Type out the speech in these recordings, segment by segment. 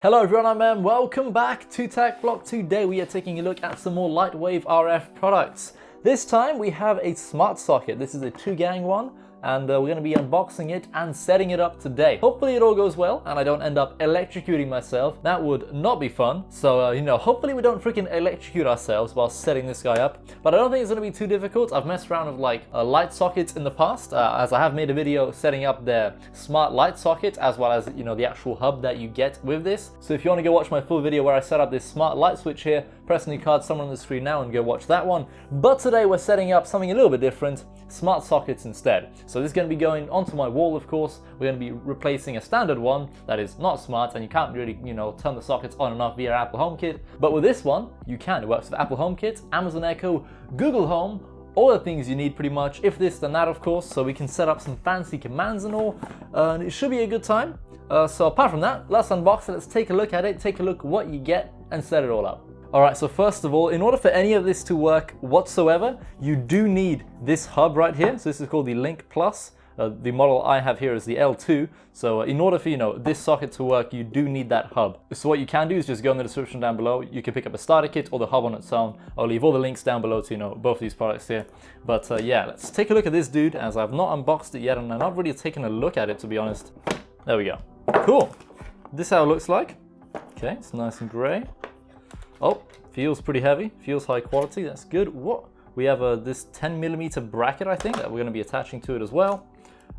Hello everyone, I'm Em. Welcome back to TechBlock. Today we are taking a look at some more LightwaveRF products. This time we have a smart socket. This is a 2-gang one, and we're going to be unboxing it and setting it up today. Hopefully it all goes well and I don't end up electrocuting myself. That would not be fun. So, hopefully we don't freaking electrocute ourselves while setting this guy up. But I don't think it's going to be too difficult. I've messed around with light sockets in the past, as I have made a video setting up their smart light socket, as well as, the actual hub that you get with this. So if you want to go watch my full video where I set up this smart light switch here, press the card somewhere on the screen now and go watch that one. But today we're setting up something a little bit different, smart sockets instead. So this is going to be going onto my wall, of course. We're going to be replacing a standard one that is not smart, and you can't really, turn the sockets on and off via Apple HomeKit. But with this one, you can. It works with Apple HomeKit, Amazon Echo, Google Home, all the things you need pretty much. If this, then that, of course. So we can set up some fancy commands and all. And it should be a good time. So apart from that, let's unbox it. Let's take a look at it, take a look what you get, and set it all up. Alright, so first of all, in order for any of this to work whatsoever, you do need this hub right here. So this is called the Link Plus. The model I have here is the L2. So in order for this socket to work, you do need that hub. So what you can do is just go in the description down below. You can pick up a starter kit or the hub on its own. I'll leave all the links down below to both of these products here. But yeah, let's take a look at this dude, as I've not unboxed it yet and I've not really taken a look at it, to be honest. There we go. Cool. This is how it looks like. Okay, it's nice and gray. Oh, feels pretty heavy, feels high quality, that's good. What? We have this 10mm bracket, I think, that we're going to be attaching to it as well.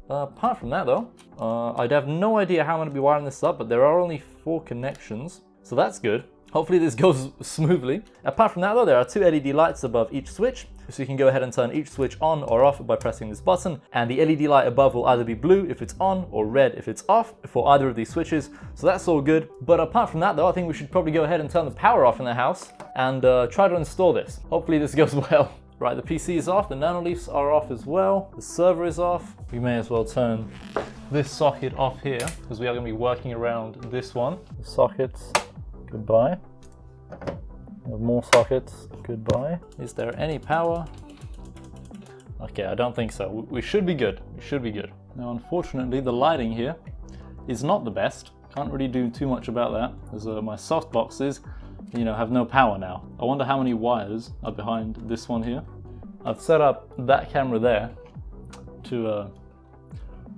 Apart from that though, I'd have no idea how I'm going to be wiring this up, but there are only 4 connections, so that's good. Hopefully this goes smoothly. Apart from that though, there are 2 LED lights above each switch, so you can go ahead and turn each switch on or off by pressing this button, and the LED light above will either be blue if it's on or red if it's off for either of these switches, so that's all good. But apart from that though, I think we should probably go ahead and turn the power off in the house and try to install this. Hopefully this goes well. Right, the PC is off, the nanoleafs are off as well, the server is off. We may as well turn this socket off here, because we are going to be working around this one. The sockets, goodbye. We have more sockets, goodbye. Is there any power? Okay, I don't think so. We should be good, we should be good. Now unfortunately the lighting here is not the best. Can't really do too much about that, as my softboxes have no power now. I wonder how many wires are behind this one here. I've set up that camera there to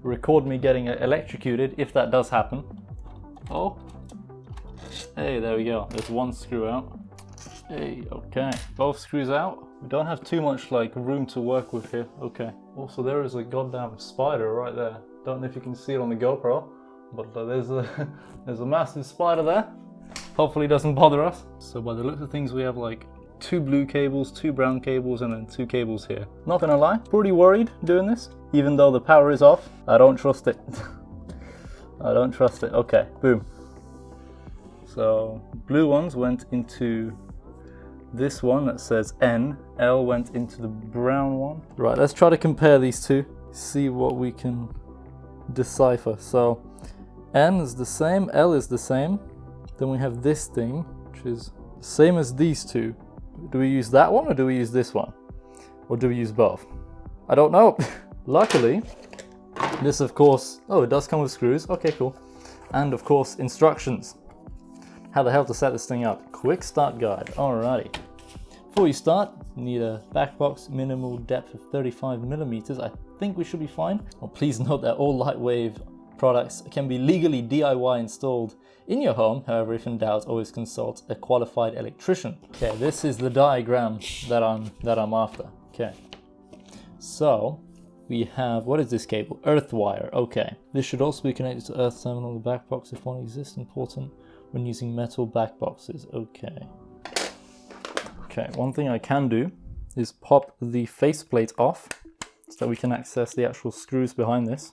record me getting electrocuted if that does happen. Oh, hey, there we go. There's one screw out. Hey, okay, both screws out. We don't have too much room to work with here. Okay. Also, there is a goddamn spider right there. Don't know if you can see it on the GoPro, but there's a massive spider there. Hopefully it doesn't bother us. So by the looks of things, we have 2 blue cables, 2 brown cables, and then 2 cables here. Not gonna lie, pretty worried doing this. Even though the power is off, I don't trust it. I don't trust it. Okay, boom. So blue ones went into this one that says N. L went into the brown one. Right, let's try to compare these two. See what we can decipher. So N is the same, L is the same. Then we have this thing, which is the same as these two. Do we use that one or do we use this one? Or do we use both? I don't know. Luckily, this of course, oh, it does come with screws. Okay, cool. And of course, instructions. How the hell to set this thing up. Quick start guide. Alrighty. Before you start, you need a back box, minimal depth of 35mm. I think we should be fine. Well, please note that all Lightwave products can be legally DIY installed in your home. However, if in doubt, always consult a qualified electrician. Okay, this is the diagram that I'm after. Okay, so we have, what is this cable? Earth wire. Okay, this should also be connected to earth terminal on the back box if one exists. Important when using metal back boxes. Okay. Okay, one thing I can do is pop the faceplate off so that we can access the actual screws behind this.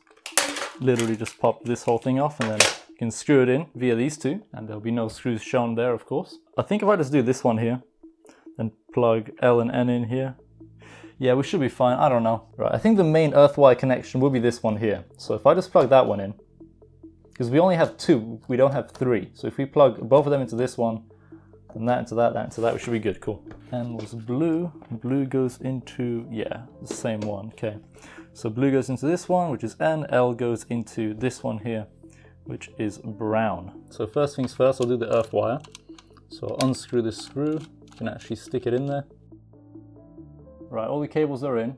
Literally just pop this whole thing off and then you can screw it in via these two, and there'll be no screws shown there, of course. I think if I just do this one here, then plug L and N in here, yeah, we should be fine. I don't know. Right, I think the main earth wire connection will be this one here. So if I just plug that one in, because we only have 2, we don't have 3. So if we plug both of them into this one, then that into that, that into that, we should be good. Cool. N was blue. Blue goes into, yeah, the same one. Okay. So blue goes into this one, which is N. L goes into this one here, which is brown. So first things first, I'll do the earth wire. So I'll unscrew this screw, you can actually stick it in there. Right, all the cables are in.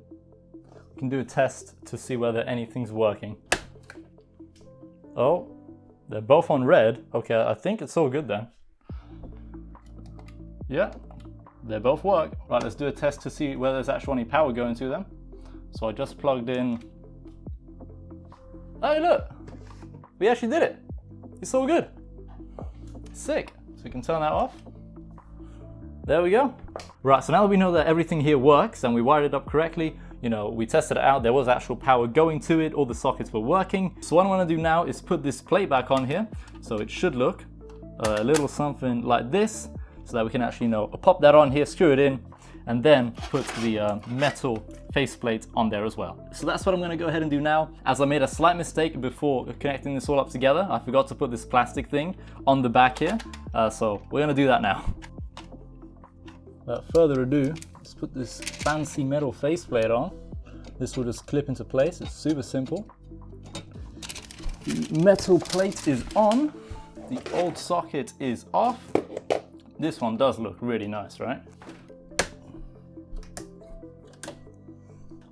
We can do a test to see whether anything's working. Oh, they're both on red. Okay, I think it's all good then. Yeah, they both work. Right, let's do a test to see whether there's actually any power going to them. So I just plugged in. Hey, look, we actually did it. It's all good. Sick. So we can turn that off. There we go. Right, so now that we know that everything here works and we wired it up correctly, you know, we tested it out, there was actual power going to it, all the sockets were working. So what I'm gonna do now is put this plate back on here. So it should look a little something like this, so that we can actually, you know, pop that on here, screw it in, and then put the metal faceplate on there as well. So that's what I'm gonna go ahead and do now. As I made a slight mistake before connecting this all up together, I forgot to put this plastic thing on the back here. So we're gonna do that now. Without further ado, let's put this fancy metal faceplate on. This will just clip into place, it's super simple. The metal plate is on, the old socket is off. This one does look really nice, right?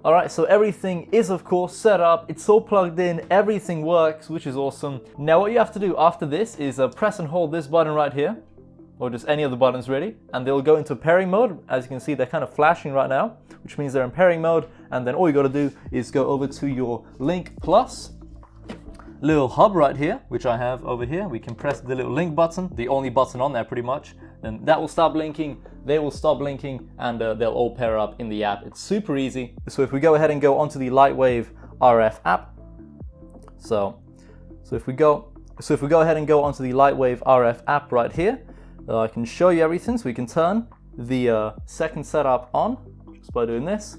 All right, so everything is of course set up, it's all plugged in, everything works, which is awesome. Now what you have to do after this is press and hold this button right here, or just any of the buttons really, and they'll go into pairing mode. As you can see, they're kind of flashing right now, which means they're in pairing mode, and then all you gotta do is go over to your Link Plus little hub right here, which I have over here. We can press the little link button, the only button on there pretty much, and that will start blinking, they will stop blinking, and they'll all pair up in the app. It's super easy. So if we go ahead and go onto the LightwaveRF app, so if we go ahead and go onto the LightwaveRF app right here, I can show you everything. So we can turn the second setup on just by doing this.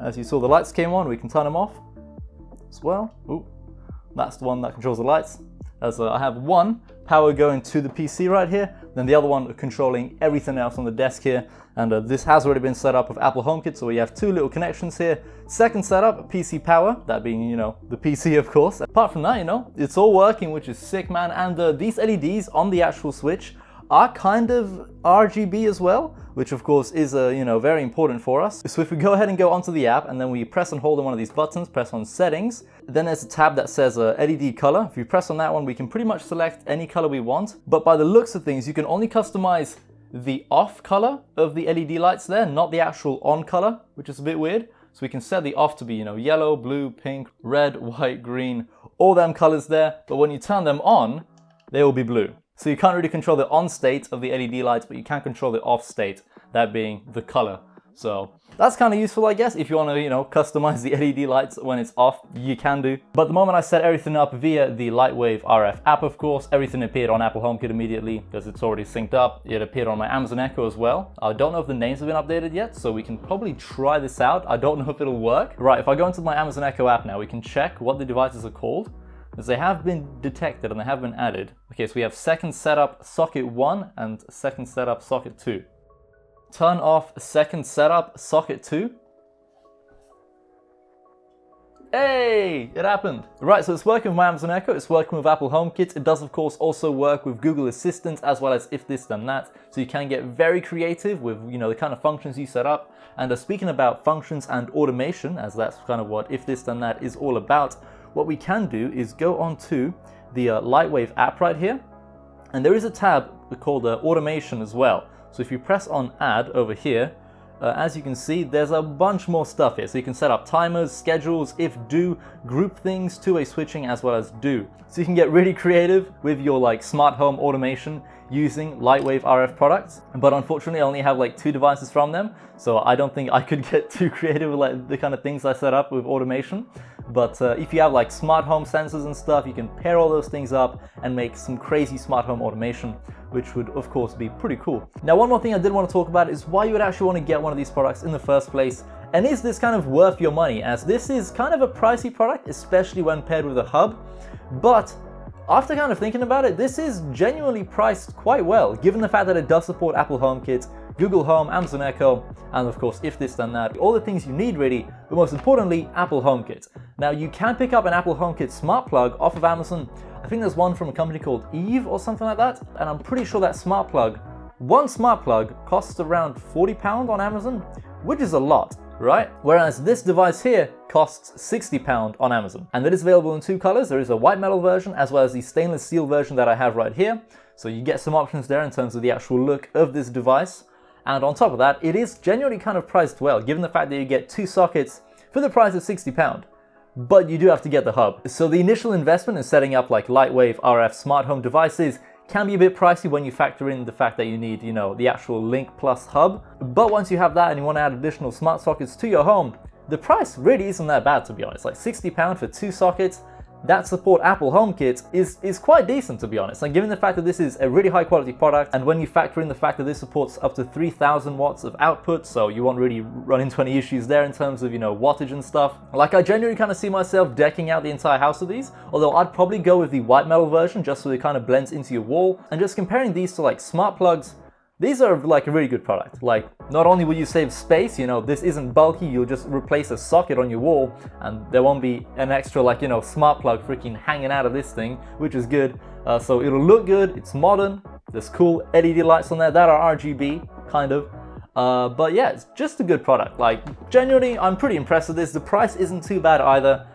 As you saw, the lights came on, we can turn them off as well. Ooh, that's the one that controls the lights. As I have one power going to the PC right here, then the other one controlling everything else on the desk here. And this has already been set up with Apple HomeKit, so we have two little connections here. Second setup, PC power, that being, you know, the PC of course. Apart from that, you know, it's all working, which is sick, man. And these LEDs on the actual switch are kind of RGB as well, which of course is you know, very important for us. So if we go ahead and go onto the app and then we press and hold on one of these buttons, press on settings, then there's a tab that says LED color. If you press on that one, we can pretty much select any color we want, but by the looks of things, you can only customize the off color of the LED lights there, not the actual on color, which is a bit weird. So we can set the off to be, you know, yellow, blue, pink, red, white, green, all them colors there, but when you turn them on, they will be blue. So you can't really control the on state of the LED lights, but you can control the off state, that being the color. So that's kind of useful, I guess. If you want to, you know, customize the LED lights when it's off, you can do. But the moment I set everything up via the LightwaveRF app, of course, everything appeared on Apple HomeKit immediately because it's already synced up. It appeared on my Amazon Echo as well. I don't know if the names have been updated yet, so we can probably try this out. I don't know if it'll work. Right, if I go into my Amazon Echo app now, we can check what the devices are called, as they have been detected and they have been added. Okay, so we have second setup socket 1 and second setup socket 2. Turn off second setup socket 2. Hey, it happened. Right, so it's working with my Amazon Echo, it's working with Apple HomeKit. It does of course also work with Google Assistant as well as if this then that. So you can get very creative with, you know, the kind of functions you set up. And speaking about functions and automation, as that's kind of what if this then that is all about, what we can do is go onto the Lightwave app right here, and there is a tab called automation as well. So if you press on add over here, as you can see, there's a bunch more stuff here. So you can set up timers, schedules, if do, group things, two-way switching, as well as do. So you can get really creative with your like smart home automation using LightwaveRF products. But unfortunately, I only have like 2 devices from them. So I don't think I could get too creative with like the kind of things I set up with automation. But if you have like smart home sensors and stuff, you can pair all those things up and make some crazy smart home automation, which would of course be pretty cool. Now, one more thing I did want to talk about is why you would actually want to get one of these products in the first place. And is this kind of worth your money? As this is kind of a pricey product, especially when paired with a hub. But after kind of thinking about it, this is genuinely priced quite well, given the fact that it does support Apple HomeKit, Google Home, Amazon Echo, and of course if this then that, all the things you need really, but most importantly, Apple HomeKit. Now you can pick up an Apple HomeKit smart plug off of Amazon. I think there's one from a company called Eve or something like that, and I'm pretty sure that smart plug, one smart plug costs around £40 on Amazon, which is a lot, right? Whereas this device here costs £60 on Amazon. And it is available in two colors. There is a white metal version as well as the stainless steel version that I have right here. So you get some options there in terms of the actual look of this device. And on top of that, it is genuinely kind of priced well, given the fact that you get two sockets for the price of £60. But you do have to get the hub. So the initial investment in setting up like LightwaveRF smart home devices can be a bit pricey when you factor in the fact that you need, you know, the actual Link Plus hub. But once you have that and you want to add additional smart sockets to your home, the price really isn't that bad, to be honest. Like £60 for two sockets that support Apple HomeKit is quite decent, to be honest. And given the fact that this is a really high quality product, and when you factor in the fact that this supports up to 3000 watts of output, so you won't really run into any issues there in terms of, you know, wattage and stuff. Like, I genuinely kind of see myself decking out the entire house with these, although I'd probably go with the white metal version just so it kind of blends into your wall. And just comparing these to like smart plugs, these are like a really good product. Like, not only will you save space, you know, this isn't bulky, you'll just replace a socket on your wall and there won't be an extra, like, you know, smart plug freaking hanging out of this thing, which is good. So it'll look good, it's modern, there's cool LED lights on there that are RGB, kind of. But yeah, it's just a good product. Like, genuinely, I'm pretty impressed with this. The price isn't too bad either,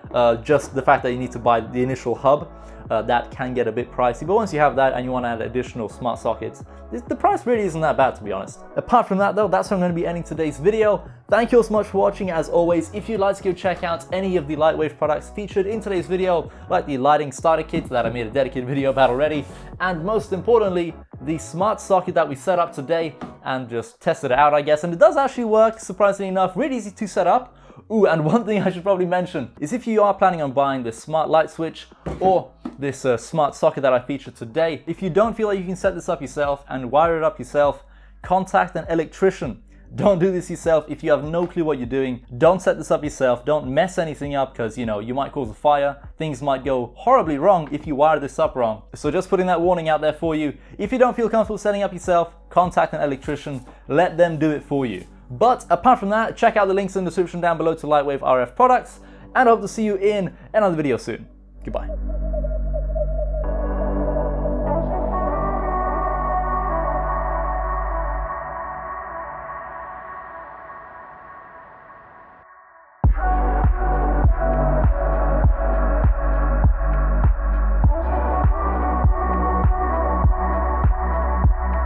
just the fact that you need to buy the initial hub. That can get a bit pricey, but once you have that and you want to add additional smart sockets, the price really isn't that bad, to be honest. Apart from that though, that's how I'm going to be ending today's video. Thank you all so much for watching. As always, if you'd like to go check out any of the Lightwave products featured in today's video, like the lighting starter kit that I made a dedicated video about already, and most importantly, the smart socket that we set up today and just tested it out, I guess, and it does actually work, surprisingly enough, really easy to set up. Ooh, and one thing I should probably mention is if you are planning on buying this smart light switch or this smart socket that I featured today, if you don't feel like you can set this up yourself and wire it up yourself, contact an electrician. Don't do this yourself if you have no clue what you're doing. Don't set this up yourself. Don't mess anything up because, you know, you might cause a fire. Things might go horribly wrong if you wire this up wrong. So just putting that warning out there for you. If you don't feel comfortable setting up yourself, contact an electrician. Let them do it for you. But apart from that, check out the links in the description down below to LightwaveRF products, and I hope to see you in another video soon. Goodbye.